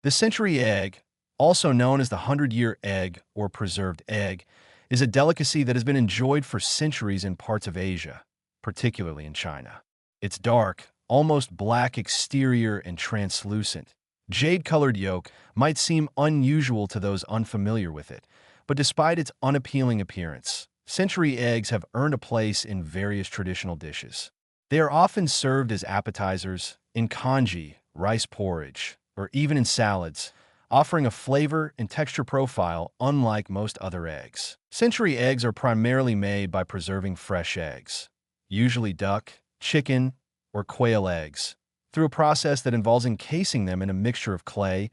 The century egg, also known as the 100-year egg or preserved egg, is a delicacy that has been enjoyed for centuries in parts of Asia, particularly in China. Its dark, almost black exterior and translucent, jade-colored yolk might seem unusual to those unfamiliar with it, but despite its unappealing appearance, century eggs have earned a place in various traditional dishes. They are often served as appetizers, in congee, rice porridge, or even in salads, offering a flavor and texture profile unlike most other eggs. Century eggs are primarily made by preserving fresh eggs, usually duck, chicken, or quail eggs, through a process that involves encasing them in a mixture of clay,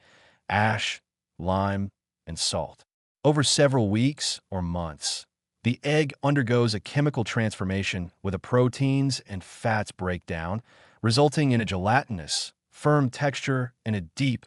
ash, lime, and salt. Over several weeks or months, the egg undergoes a chemical transformation where the proteins and fats break down, resulting in a gelatinous, firm texture and a deep,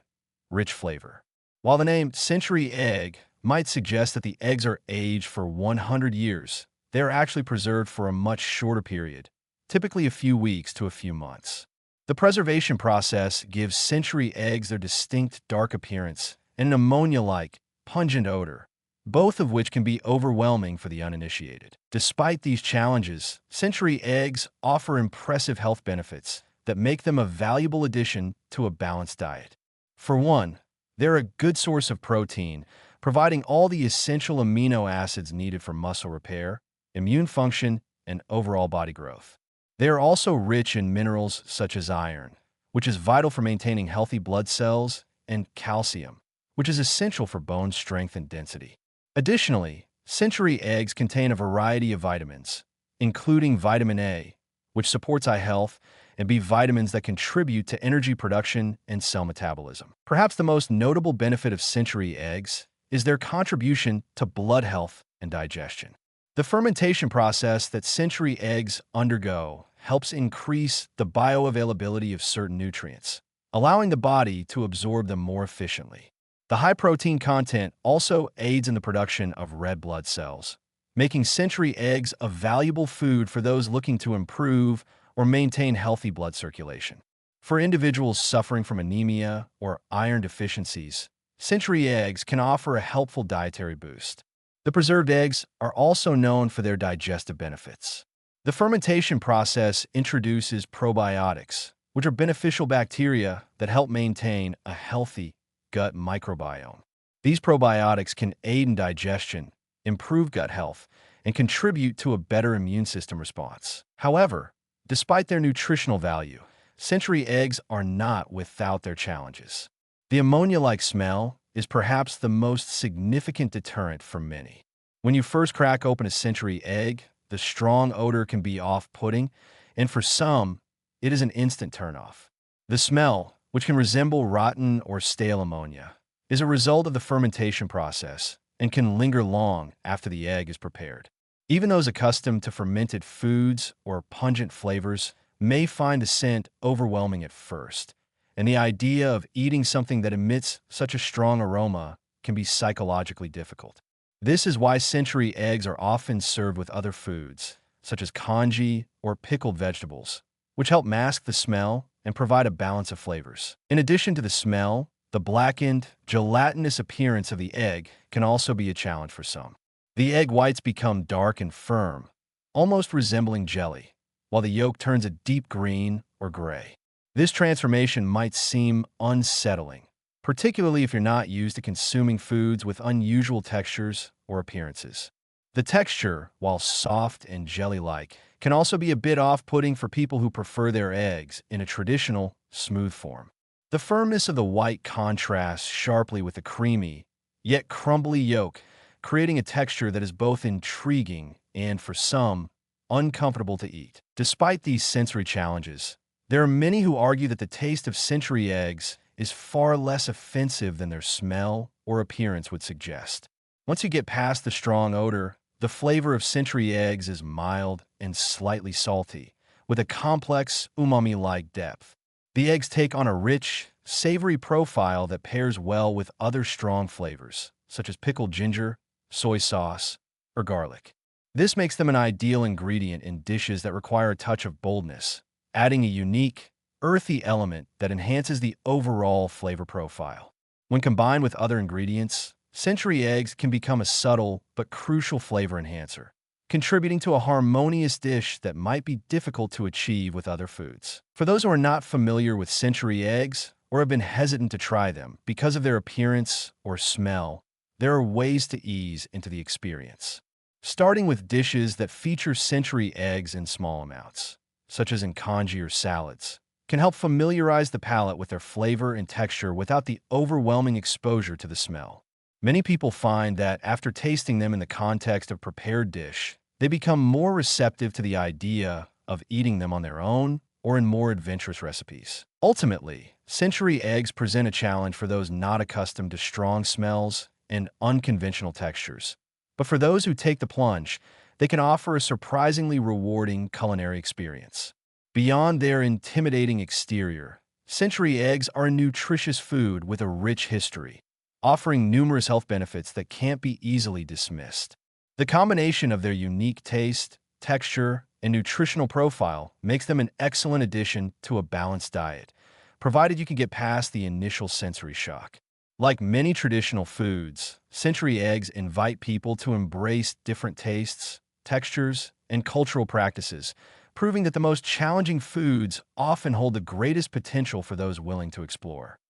rich flavor. While the name century egg might suggest that the eggs are aged for 100 years, they are actually preserved for a much shorter period, typically a few weeks to a few months. The preservation process gives century eggs their distinct dark appearance and an ammonia-like, pungent odor, both of which can be overwhelming for the uninitiated. Despite these challenges, century eggs offer impressive health benefits that make them a valuable addition to a balanced diet. For one, they're a good source of protein, providing all the essential amino acids needed for muscle repair, immune function, and overall body growth. They are also rich in minerals such as iron, which is vital for maintaining healthy blood cells, and calcium, which is essential for bone strength and density. Additionally, century eggs contain a variety of vitamins, including vitamin A, which supports eye health, and B vitamins that contribute to energy production and cell metabolism. Perhaps the most notable benefit of century eggs is their contribution to blood health and digestion. The fermentation process that century eggs undergo helps increase the bioavailability of certain nutrients, allowing the body to absorb them more efficiently. The high protein content also aids in the production of red blood cells, making century eggs a valuable food for those looking to improve or maintain healthy blood circulation. For individuals suffering from anemia or iron deficiencies, century eggs can offer a helpful dietary boost. The preserved eggs are also known for their digestive benefits. The fermentation process introduces probiotics, which are beneficial bacteria that help maintain a healthy gut microbiome. These probiotics can aid in digestion, improve gut health, and contribute to a better immune system response. However, despite their nutritional value, century eggs are not without their challenges. The ammonia-like smell is perhaps the most significant deterrent for many. When you first crack open a century egg, the strong odor can be off-putting, and for some, it is an instant turnoff. The smell, which can resemble rotten or stale ammonia, is a result of the fermentation process and can linger long after the egg is prepared. Even those accustomed to fermented foods or pungent flavors may find the scent overwhelming at first, and the idea of eating something that emits such a strong aroma can be psychologically difficult. This is why century eggs are often served with other foods, such as congee or pickled vegetables, which help mask the smell and provide a balance of flavors. In addition to the smell, the blackened, gelatinous appearance of the egg can also be a challenge for some. The egg whites become dark and firm, almost resembling jelly, while the yolk turns a deep green or gray. This transformation might seem unsettling, particularly if you're not used to consuming foods with unusual textures or appearances. The texture, while soft and jelly-like, can also be a bit off-putting for people who prefer their eggs in a traditional, smooth form. The firmness of the white contrasts sharply with the creamy, yet crumbly yolk, creating a texture that is both intriguing and, for some, uncomfortable to eat. Despite these sensory challenges, there are many who argue that the taste of century eggs is far less offensive than their smell or appearance would suggest. Once you get past the strong odor, the flavor of century eggs is mild and slightly salty, with a complex umami-like depth. The eggs take on a rich, savory profile that pairs well with other strong flavors, such as pickled ginger, soy sauce, or garlic. This makes them an ideal ingredient in dishes that require a touch of boldness, adding a unique, earthy element that enhances the overall flavor profile. When combined with other ingredients, century eggs can become a subtle but crucial flavor enhancer, contributing to a harmonious dish that might be difficult to achieve with other foods. For those who are not familiar with century eggs or have been hesitant to try them because of their appearance or smell, there are ways to ease into the experience. Starting with dishes that feature century eggs in small amounts, such as in congee or salads, can help familiarize the palate with their flavor and texture without the overwhelming exposure to the smell. Many people find that after tasting them in the context of prepared dish, they become more receptive to the idea of eating them on their own or in more adventurous recipes. Ultimately, century eggs present a challenge for those not accustomed to strong smells and unconventional textures. But for those who take the plunge, they can offer a surprisingly rewarding culinary experience. Beyond their intimidating exterior, century eggs are a nutritious food with a rich history, offering numerous health benefits that can't be easily dismissed. The combination of their unique taste, texture, and nutritional profile makes them an excellent addition to a balanced diet, provided you can get past the initial sensory shock. Like many traditional foods, century eggs invite people to embrace different tastes, textures, and cultural practices, proving that the most challenging foods often hold the greatest potential for those willing to explore.